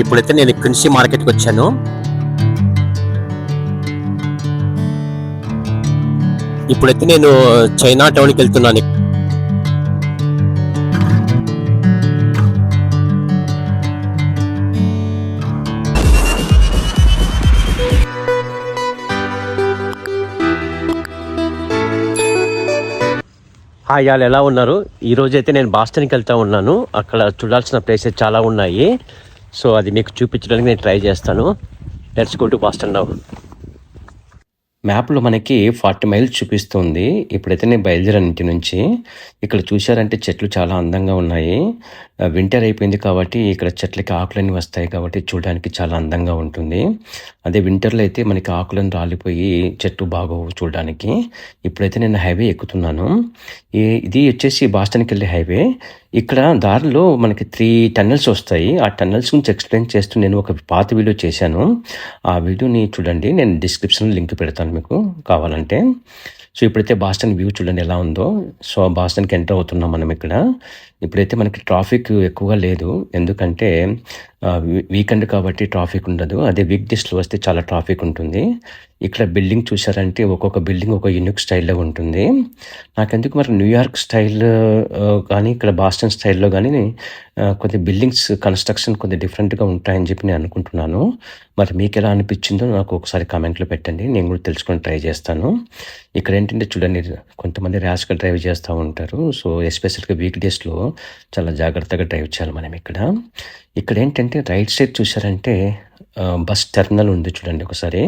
ఇప్పుడైతే నేను ఇక్కడి నుంచి మార్కెట్కి వచ్చాను. ఇప్పుడైతే నేను చైనా టౌన్కి వెళ్తున్నాను. హాయ్ వాళ్ళు ఎలా ఉన్నారు? ఈరోజు అయితే నేను బాస్టన్కి వెళ్తా ఉన్నాను. అక్కడ చూడాల్సిన ప్లేసెస్ చాలా ఉన్నాయి. సో అది మీకు చూపించడానికి నేను ట్రై చేస్తాను. Let's go to Boston now. మ్యాప్లో మనకి 40 మైల్స్ చూపిస్తుంది. ఇప్పుడైతే నేను బయలుదేరాను ఇంటి నుంచి. ఇక్కడ చూశారంటే చెట్లు చాలా అందంగా ఉన్నాయి. వింటర్ అయిపోయింది కాబట్టి ఇక్కడ చెట్లకి ఆకులన్నీ వస్తాయి కాబట్టి చూడడానికి చాలా అందంగా ఉంటుంది. అదే వింటర్లో అయితే మనకి ఆకులను రాలిపోయి చెట్టు బాగోవు చూడడానికి. ఇప్పుడైతే నేను హైవే ఎక్కుతున్నాను. ఇది వచ్చేసి బాస్టన్కి వెళ్ళే హైవే. ఇక్కడ దారిలో మనకి 3 టన్నెల్స్ వస్తాయి. ఆ టన్నెల్స్ గురించి ఎక్స్ప్లెయిన్ చేస్తూ నేను ఒక పాత వీడియో చేశాను. ఆ వీడియోని చూడండి, నేను డిస్క్రిప్షన్లో లింక్ పెడతాను మీకు కావాలంటే. సో ఇప్పుడైతే బాస్టన్ వ్యూ చూడండి ఎలా ఉందో. సో బాస్టన్కి ఎంటర్ అవుతున్నాం మనం ఇక్కడ. ఇప్పుడైతే మనకి ట్రాఫిక్ ఎక్కువగా లేదు, ఎందుకంటే వీకెండ్ కాబట్టి ట్రాఫిక్ ఉండదు. అదే వీక్ డేస్లో వస్తే చాలా ట్రాఫిక్ ఉంటుంది. ఇక్కడ బిల్డింగ్ చూసారంటే ఒక్కొక్క బిల్డింగ్ ఒక యూనిక్ స్టైల్లో ఉంటుంది. నాకెందుకు మరి న్యూయార్క్ స్టైల్ కానీ ఇక్కడ బాస్టన్ స్టైల్లో కానీ కొద్ది బిల్డింగ్స్ కన్స్ట్రక్షన్ కొద్ది డిఫరెంట్గా ఉంటాయని చెప్పి నేను అనుకుంటున్నాను. మరి మీకు ఎలా అనిపించిందో నాకు ఒకసారి కామెంట్లో పెట్టండి, నేను కూడా తెలుసుకొని ట్రై చేస్తాను. ఇక్కడ ఏంటంటే చూడండి, కొంతమంది ర్యాష్గా డ్రైవ్ చేస్తూ ఉంటారు. సో ఎస్పెషల్గా వీక్ డేస్లో చాలా జాగ్రత్తగా డ్రైవ్ చేయాలి మనం ఇక్కడ ఏంటంటే రైట్ సైడ్ చూసారంటే బస్ టెర్మినల్ ఉంది చూడండి ఒకసారి.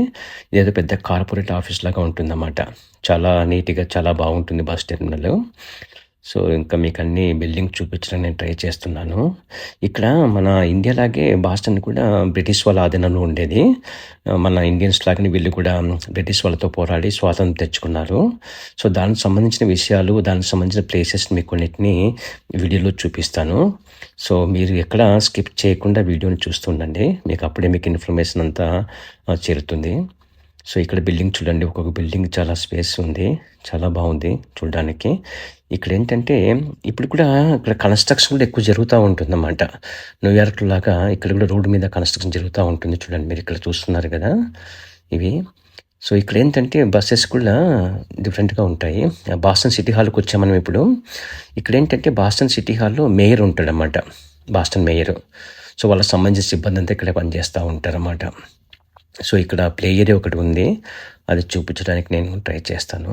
ఇదేదో పెద్ద కార్పొరేట్ ఆఫీస్ లాగా ఉంటుందన్నమాట. చాలా నీట్గా చాలా బాగుంటుంది బస్ టెర్మినల్. సో ఇంకా మీకు అన్ని బిల్డింగ్ చూపించడానికి నేను ట్రై చేస్తున్నాను. ఇక్కడ మన ఇండియాలాగే బాస్టన్ కూడా బ్రిటిష్ వాళ్ళ ఆధీనంలో ఉండేది. మన ఇండియన్స్ లాగానే వీళ్ళు కూడా బ్రిటిష్ వాళ్ళతో పోరాడి స్వాతంత్రం తెచ్చుకున్నారు. సో దానికి సంబంధించిన విషయాలు, దానికి సంబంధించిన ప్లేసెస్ మీకు కొన్నిటిని వీడియోలో చూపిస్తాను. సో మీరు ఎక్కడ స్కిప్ చేయకుండా వీడియోని చూస్తుండండి, మీకు అప్పుడే మీకు ఇన్ఫర్మేషన్ అంతా చేరుతుంది. సో ఇక్కడ బిల్డింగ్ చూడండి, ఒక్కొక్క బిల్డింగ్ చాలా స్పేస్ ఉంది, చాలా బాగుంది చూడడానికి. ఇక్కడ ఏంటంటే ఇప్పుడు కూడా ఇక్కడ కన్స్ట్రక్షన్ కూడా ఎక్కువ జరుగుతూ ఉంటుందన్నమాట. న్యూయార్క్ లాగా ఇక్కడ కూడా రోడ్డు మీద కన్స్ట్రక్షన్ జరుగుతూ ఉంటుంది చూడండి, మీరు ఇక్కడ చూస్తున్నారు కదా ఇవి. సో ఇక్కడ ఏంటంటే బస్సెస్ కూడా డిఫరెంట్గా ఉంటాయి. బాస్టన్ సిటీ హాల్కి వచ్చాం మనం ఇప్పుడు. ఇక్కడ ఏంటంటే బాస్టన్ సిటీ హాల్లో మేయర్ ఉంటాడనమాట, బాస్టన్ మేయర్. సో వాళ్ళకి సంబంధించిన సిబ్బంది అంతా ఇక్కడ పనిచేస్తూ ఉంటారన్నమాట. సో ఇక్కడ ప్లే ఏరియా ఒకటి ఉంది, అది చూపించడానికి నేను ట్రై చేస్తాను.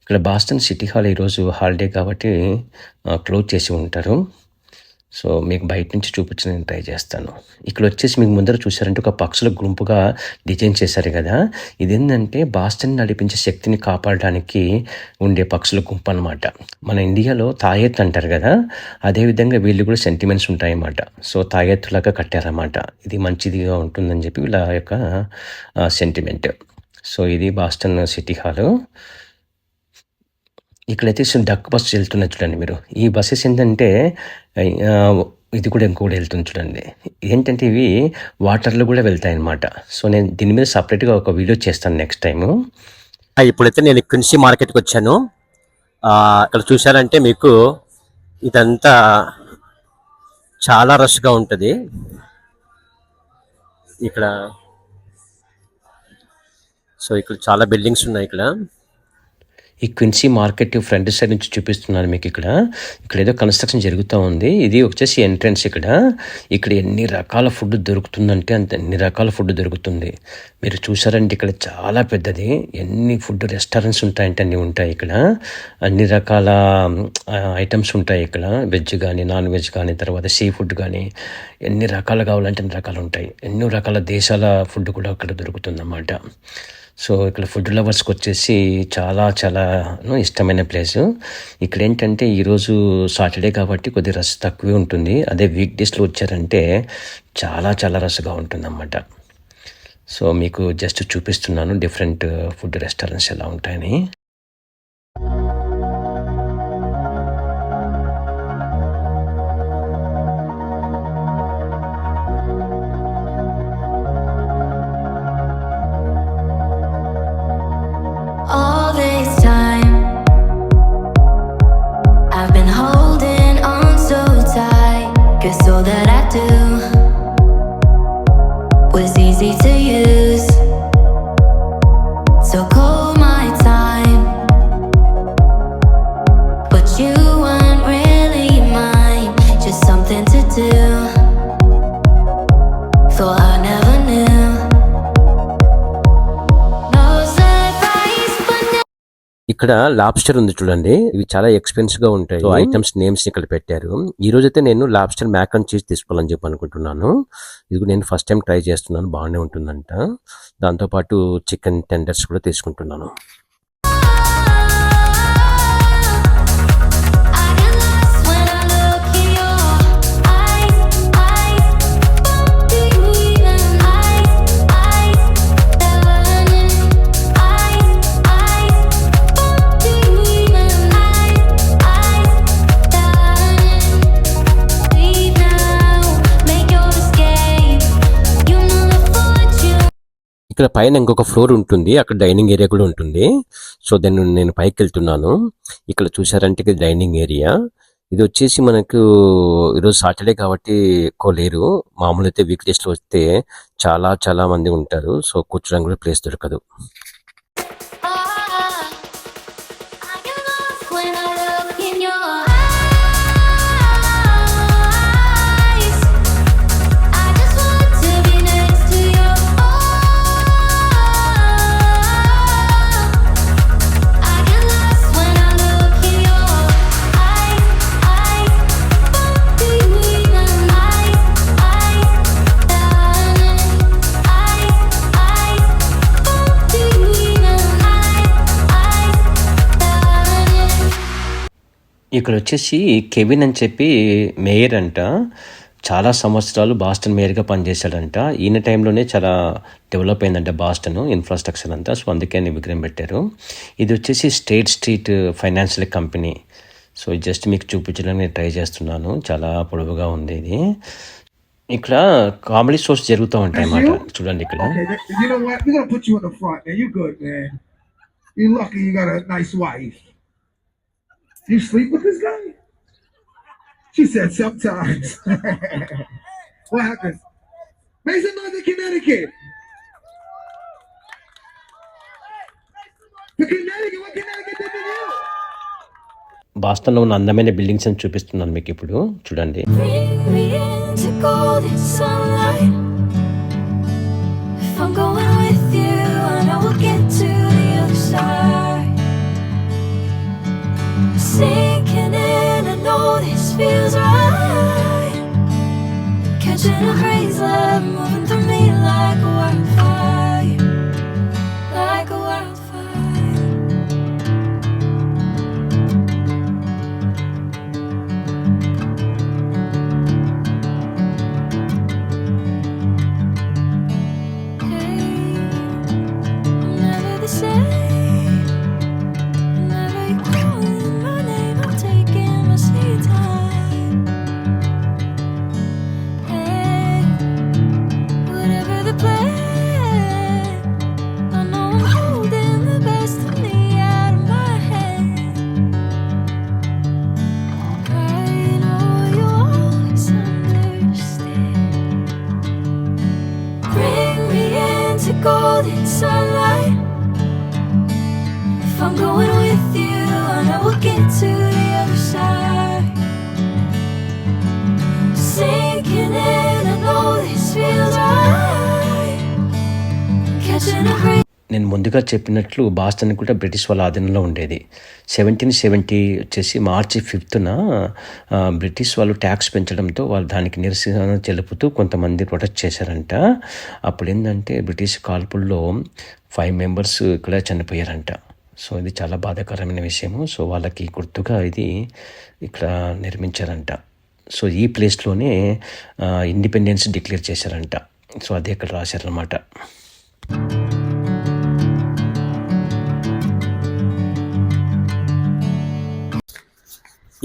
ఇక్కడ బాస్టన్ సిటీ హాల్ ఈరోజు హాలిడే కాబట్టి క్లోజ్ చేసి ఉంటారు. సో మీకు బయట నుంచి చూపించడానికి ట్రై చేస్తాను. ఇక్కడ వచ్చేసి మీకు ముందర చూసారంటే ఒక పక్షుల గుంపుగా డిజైన్ చేశారు కదా. ఇదేంటంటే బాస్టన్ నడిపించే శక్తిని కాపాడడానికి ఉండే పక్షుల గుంపు అనమాట. మన ఇండియాలో తాయెత్తు అంటారు కదా, అదేవిధంగా వీళ్ళు కూడా సెంటిమెంట్స్ ఉంటాయన్నమాట. సో తాయెత్తులాగా కట్టారన్నమాట. ఇది మంచిదిగా ఉంటుందని చెప్పి వీళ్ళ యొక్క సెంటిమెంట్. సో ఇది బాస్టన్ సిటీ హాలు. ఇక్కడైతే డక్ బస్ వెళ్తున్నది చూడండి మీరు. ఈ బస్సెస్ ఏంటంటే ఇది కూడా ఇంకొకటి వెళ్తుంది చూడండి. ఏంటంటే ఇవి వాటర్లో కూడా వెళ్తాయి అన్నమాట. సో నేను దీని మీద సపరేట్గా ఒక వీడియో చేస్తాను నెక్స్ట్ టైము. ఇప్పుడైతే నేను ఇక్కడి నుంచి మార్కెట్కి వచ్చాను. ఇక్కడ చూసారంటే మీకు ఇదంతా చాలా రష్గా ఉంటుంది ఇక్కడ. సో ఇక్కడ చాలా బిల్డింగ్స్ ఉన్నాయి ఇక్కడ. ఈ క్విన్సీ మార్కెట్ ఫ్రంట్ సైడ్ నుంచి చూపిస్తున్నాను మీకు. ఇక్కడ ఏదో కన్స్ట్రక్షన్ జరుగుతూ ఉంది. ఇది వచ్చేసి ఎంట్రన్స్. ఇక్కడ ఎన్ని రకాల ఫుడ్ దొరుకుతుందంటే ఎన్ని రకాల ఫుడ్ దొరుకుతుంది. మీరు చూసారంటే ఇక్కడ చాలా పెద్దది. ఎన్ని ఫుడ్ రెస్టారెంట్స్ ఉంటాయంటే అన్నీ ఉంటాయి ఇక్కడ. అన్ని రకాల ఐటమ్స్ ఉంటాయి ఇక్కడ, వెజ్ కానీ నాన్ వెజ్ కానీ, తర్వాత సీ ఫుడ్ కానీ, ఎన్ని రకాలు కావాలంటే అన్ని రకాలు ఉంటాయి. ఎన్నో రకాల దేశాల ఫుడ్ కూడా ఇక్కడ దొరుకుతుంది అన్నమాట. సో ఇక్కడ ఫుడ్ లవర్స్కి వచ్చేసి చాలా చాలా ఇష్టమైన ప్లేసు. ఇక్కడ ఏంటంటే ఈరోజు సాటర్డే కాబట్టి కొద్ది రష్ తక్కువే ఉంటుంది. అదే వీక్ డేస్లో వచ్చారంటే చాలా చాలా రష్గా ఉంటుందన్నమాట. సో మీకు జస్ట్ చూపిస్తున్నాను డిఫరెంట్ ఫుడ్ రెస్టారెంట్స్ ఎలా ఉంటాయని. All this time I've been holding on so tight, 'cause all that I do ఇక్కడ లాబ్స్టర్ ఉంది చూడండి. ఇవి చాలా ఎక్స్పెన్సివ్ గా ఉంటాయి. ఐటమ్స్ నేమ్స్ ఇక్కడ పెట్టారు. ఈ రోజైతే నేను లాబ్స్టర్ మ్యాక్ అండ్ చీజ్ తీసుకోవాలని చెప్పి అనుకుంటున్నాను. ఇది నేను ఫస్ట్ టైం ట్రై చేస్తున్నాను. బాగానే ఉంటుందంట. దాంతోపాటు చికెన్ టెండర్స్ కూడా తీసుకుంటున్నాను. I get lost when I look in your eyes, eyes. Do you even eyes, eyes, darling? Eyes, eyes. Do you even eyes, eyes, darling? Leave now, make your escape. You know the fortune. ఇక్కడ పైన ఇంకొక floor ఉంటుంది. అక్కడ dining area కూడా ఉంటుంది. So నేను పైకి వెళ్తున్నాను. ఇక్కడ చూసారంటే ఇది డైనింగ్ ఏరియా. ఇది వచ్చేసి మనకు ఈరోజు సాటర్డే కాబట్టి ఎక్కువ లేరు. మామూలు అయితే వీక్ డేస్ లో వస్తే చాలా చాలా మంది ఉంటారు. సో కూర్చోడానికి కూడా ప్లేస్ దొరకదు. I get lost when I look in your eyes. I just want to be next to you. I get lost when I look in your eyes, eyes. Do you even eyes, eyes, darling? Eyes, eyes. Do you even eyes, eyes, darling? ఇక్కడ వచ్చేసి Kevin అని చెప్పి mayor అంట. చాలా సంవత్సరాలు Boston మేయర్గా పనిచేశాడంట. ఈయన టైంలోనే చాలా డెవలప్ అయిందంట బాస్టన్ ఇన్ఫ్రాస్ట్రక్చర్ అంతా. సో అందుకే ఆయన విగ్రహం పెట్టారు. ఇది వచ్చేసి state street financial company. So just మీకు చూపించడానికి నేను ట్రై చేస్తున్నాను. చాలా పొడవుగా ఉంది ఇది. ఇక్కడ కామెడీ షోస్ జరుగుతూ ఉంటాయి అన్నమాట. చూడండి ఇక్కడ. Okay, you know what? We're gonna put you in the front, man. You good, man. You're lucky you got a nice wife. You sleep with this guy? She said sometimes. What happened? Make some noise in Connecticut. The Connecticut, what Connecticut did to you? బాస్టన్లో ఉన్న అందమైన buildings అని చూపిస్తున్నాను మీకు ఇప్పుడు. చూడండి. Bring me into golden sunlight. If I'm going with you, I know we'll get to the other side. Sinking in, I know this feels right. Catching a crazy love, moving through me like a wildfire, like a wildfire. I'm never the same. Whenever you're calling my name, I'm taking my sweet time. Hey, whatever the plan, I know I'm holding the best of me out of my hand. I know you always understand. Bring me into golden sunlight. If I'm going with you, I know we'll get to the other side. Sinking in, I know this feels right. Catching a break. నేను ముందుగా చెప్పినట్లు Boston కూడా British వాళ్ళ ఆధీనంలో ఉండేది. 1770 వచ్చేసి మార్చి 5న British వాళ్ళు tax పెంచడంతో వాళ్ళు దానికి నిరసన తెలుపుతూ కొంతమంది ప్రొటెస్ట్ చేశారంట. అప్పుడు ఏంటంటే బ్రిటిష్ కాల్పుల్లో 5 మెంబర్స్ ఇక్కడ చనిపోయారంట. సో ఇది చాలా బాధాకరమైన విషయము. సో వాళ్ళకి గుర్తుగా ఇది ఇక్కడ నిర్మించారంట. సో ఈ ప్లేస్లోనే ఇండిపెండెన్స్ డిక్లేర్ చేశారంట. సో అదే ఇక్కడ రాశారనమాట.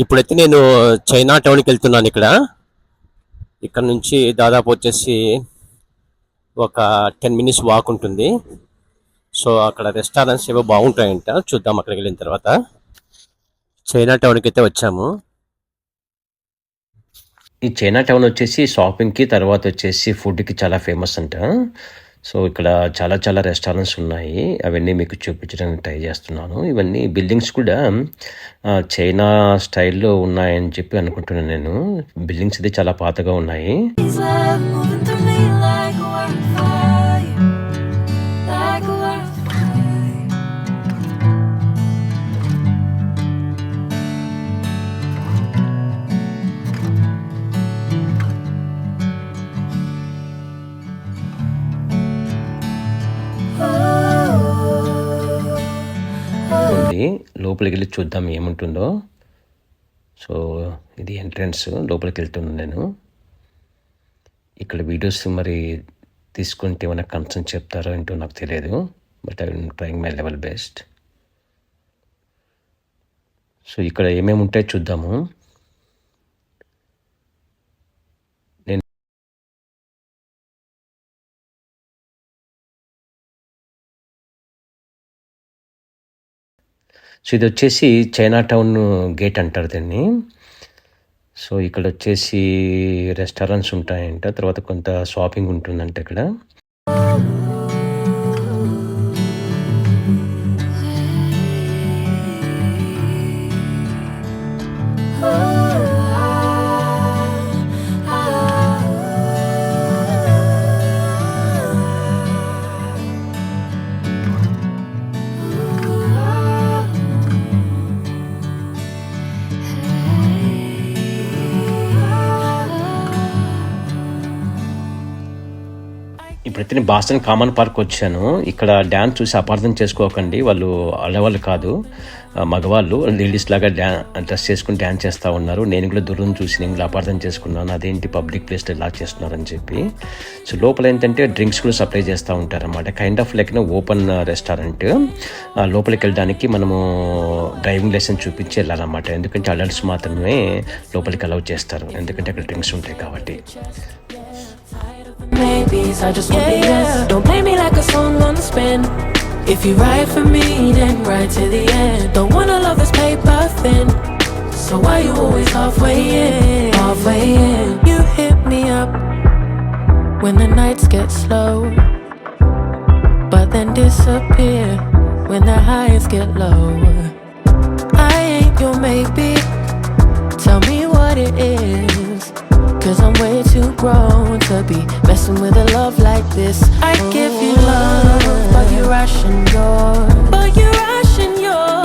ఇప్పుడైతే నేను చైనా టౌన్కి వెళ్తున్నాను. ఇక్కడ నుంచి దాదాపు వచ్చేసి ఒక 10 minutes వాక్ ఉంటుంది. సో అక్కడ రెస్టారెంట్స్ ఏవో బాగుంటాయంట. చూద్దాం అక్కడికి వెళ్ళిన తర్వాత. చైనా టౌన్కి అయితే వచ్చాము. ఈ చైనా టౌన్ వచ్చేసి షాపింగ్కి, తర్వాత వచ్చేసి ఫుడ్కి చాలా ఫేమస్ అంట. సో ఇక్కడ చాలా చాలా రెస్టారెంట్స్ ఉన్నాయి. అవన్నీ మీకు చూపించడానికి ట్రై చేస్తున్నాను. ఇవన్నీ బిల్డింగ్స్ కూడా చైనా స్టైల్లో ఉన్నాయని చెప్పి అనుకుంటున్నాను నేను. బిల్డింగ్స్ అయితే చాలా పాతగా ఉన్నాయి. His love moving through me like a wildfire, like a wildfire. ఉంది, లోపలికి వెళ్ళి చూద్దాం ఏముంటుందో. సో ఇది ఎంట్రన్స్, లోపలికి వెళ్తున్నాను నేను. ఇక్కడ వీడియోస్ మరి తీసుకుంటే ఏమైనా కన్సర్న్ చెప్తారో ఏంటో నాకు తెలియదు, but I will trying my level best. So ఇక్కడ ఏమేమి ఉంటాయో చూద్దాము. సో ఇది వచ్చేసి చైనా టౌన్ గేట్ అంటారు దీన్ని. సో ఇక్కడ వచ్చేసి రెస్టారెంట్స్ ఉంటాయంట, తర్వాత కొంత షాపింగ్ ఉంటుందంట ఇక్కడ. ఇప్పుడైతే నేను బాస్టన్ కామన్ పార్క్ వచ్చాను. ఇక్కడ డ్యాన్స్ చూసి అపార్థం చేసుకోకండి, వాళ్ళు ఆడవాళ్ళు కాదు, మగవాళ్ళు లేడీస్ లాగా డ్రెస్ చేసుకుని డ్యాన్స్ చేస్తూ ఉన్నారు. నేను కూడా దూరం చూసి నేను కూడా అపార్థం చేసుకున్నాను, అదేంటి పబ్లిక్ ప్లేస్లో ఇలా చేస్తున్నారని చెప్పి. సో లోపల ఏంటంటే డ్రింక్స్ కూడా సప్లై చేస్తూ ఉంటారన్నమాట, kind of like open restaurant. లోపలికి వెళ్ళడానికి మనము డ్రైవింగ్ లైసెన్స్ చూపించి వెళ్ళాలన్నమాట, ఎందుకంటే అడల్ట్స్ మాత్రమే లోపలికి అలౌ చేస్తారు, ఎందుకంటే అక్కడ డ్రింక్స్ ఉంటాయి కాబట్టి. Maybes, I just want the yes. Don't play me like a song on spin. If you ride for me, then ride to the end. Don't wanna love this paper thin, so why you always halfway in? Halfway in. You hit me up when the nights get slow, but then disappear when the highs get low. I ain't your maybe, tell me what it is, 'cause I'm way too grown to be messing with a love like this. I give you love, but you're rushing yours.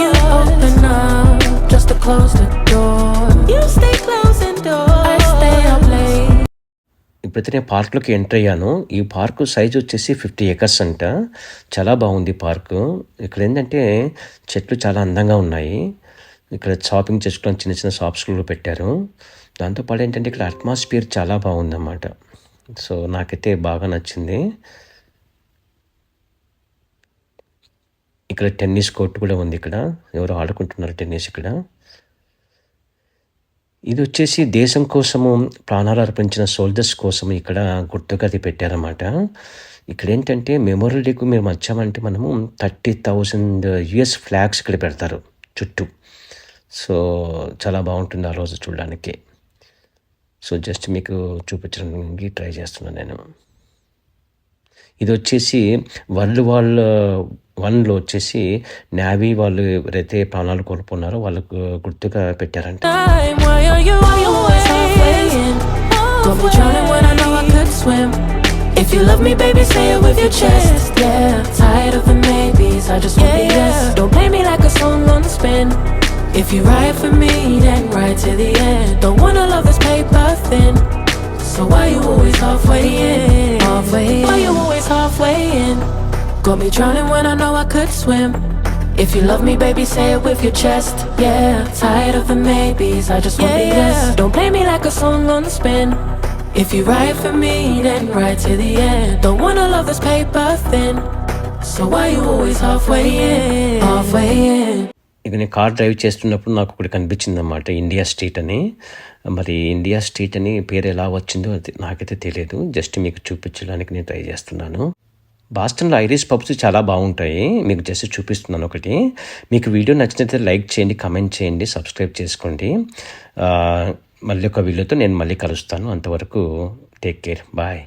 You open up just to close the door. You stay closing doors. I stay up late. ఇప్పుడైతే నేను పార్క్లోకి enter అయ్యాను. ఈ park size వచ్చేసి 50 acres అంట, చాలా బాగుంది park. ఇక్కడ ఏంటంటే చెట్లు చాలా అందంగా ఉన్నాయి. ఇక్కడ షాపింగ్ చేసుకోవడానికి చిన్న చిన్న షాప్స్ కూడా పెట్టారు. దాంతోపాటు ఏంటంటే ఇక్కడ అట్మాస్ఫియర్ చాలా బాగుందన్నమాట. సో నాకైతే బాగా నచ్చింది. ఇక్కడ టెన్నిస్ కోర్ట్ కూడా ఉంది, ఇక్కడ ఎవరు ఆడుకుంటున్నారు టెన్నిస్ ఇక్కడ. ఇది వచ్చేసి దేశం కోసము ప్రాణాలు అర్పించిన సోల్జర్స్ కోసం ఇక్కడ గుర్తుగా అది పెట్టారన్నమాట. ఇక్కడ ఏంటంటే మెమోరియల్ డేకు మేము వచ్చామంటే మనము 30,000 US ఫ్లాగ్స్ ఇక్కడ పెడతారు చుట్టూ. సో చాలా బాగుంటుంది ఆ రోజు చూడడానికి. సో జస్ట్ మీకు చూపించడానికి ట్రై చేస్తున్నాను నేను. ఇది వచ్చేసి వరల్డ్ వార్ 1లో వచ్చేసి నేవీ వాళ్ళు ఎవరైతే ప్రాణాలు కోల్పోన్నారో వాళ్ళకు గుర్తుగా పెట్టారంట. Why are you always halfway in? Got me drowning when I know I could swim. If you love me, baby, say it with your chest. Yeah, tired of the maybes, I just want the yes. Don't play me like a song on spin. If you ride for me, then ride to the end. Don't wanna love this paper thin, so why you always halfway in? Halfway in. Why you always halfway in? Got me drowning when I know I could swim. If you love me, baby, say it with your chest. Yeah, tired of the maybes, I just want the yes. Don't play me like a song on spin. If you ride for me, then ride to the end. Don't wanna love this paper thin, so why you always halfway in? Halfway in. ఇక నేను car drive చేస్తున్నప్పుడు నాకు ఒకటి కనిపించింది అన్నమాట, India street అని. మరి India street అని పేరు ఎలా వచ్చిందో అది నాకైతే తెలియదు, జస్ట్ మీకు చూపించడానికి నేను ట్రై చేస్తున్నాను. బాస్టన్లో ఐరిష్ పబ్స్ చాలా బాగుంటాయి, మీకు జస్ట్ చూపిస్తున్నాను ఒకటి. మీకు వీడియో నచ్చినట్లయితే లైక్ చేయండి, కమెంట్ చేయండి, సబ్స్క్రైబ్ చేసుకోండి. మళ్ళీ ఒక వీడియోతో నేను మళ్ళీ కలుస్తాను. అంతవరకు టేక్ కేర్, బాయ్.